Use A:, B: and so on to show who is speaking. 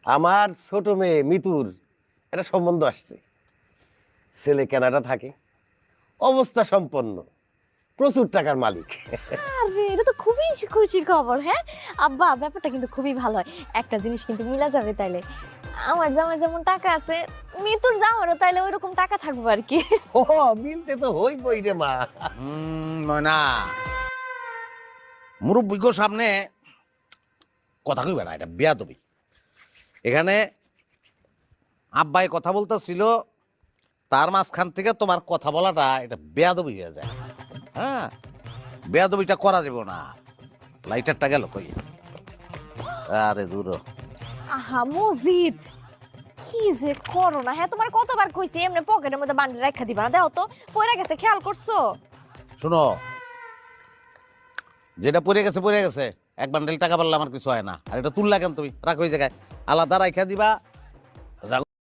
A: আমার ছোট মেয়ে মিতুর একটা সম্বন্ধ আসছে। ছেলে কানাডা থাকে, অবস্থা সম্পন্ন, প্রচুর টাকার মালিক।
B: আরে এটা তো খুবই খুশির খবর। হ্যাঁ আব্বা, ব্যাপারটা কিন্তু খুবই ভালো হয়। একটা জিনিস কিন্তু মিলা যাবে তাইলে, আমার জামার যেমন টাকা আছে মিতুর জামারও তাইলে ওইরকম টাকা থাকবো আর কি।
A: ও, মিলতে তো হইবই রে মা।
C: ময়না, মুরব্বিক সামনে কথা কইবে না, এটা বেয়াদবি। এখানে আব্বাই কথা বলতেছিল, তার মাঝখান থেকে তোমার কথা বলাটা এটা বেয়াদবি হয়ে যায়। হ্যাঁ, বেয়াদবিটা করা যাবে না। লাইটারটা গেল কই? আরে দূর।
B: আহা মজিদ, কি যে করো না। হ্যাঁ তোমার কতবার কইছি এমনি পকেটের মধ্যে বান্ডিল রাখা দিবা না, দেখো তো পয়রা গেছে, খেয়াল করছো?
C: শোনো, যেটা পড়ে গেছে পড়ে গেছে, এক বান্ডেল টাকা পারলে আমার কিছু হয় না। আর এটা তুললা কেন তুমি? রাখো ওই জায়গায়, আলাদা রাখা দিবা।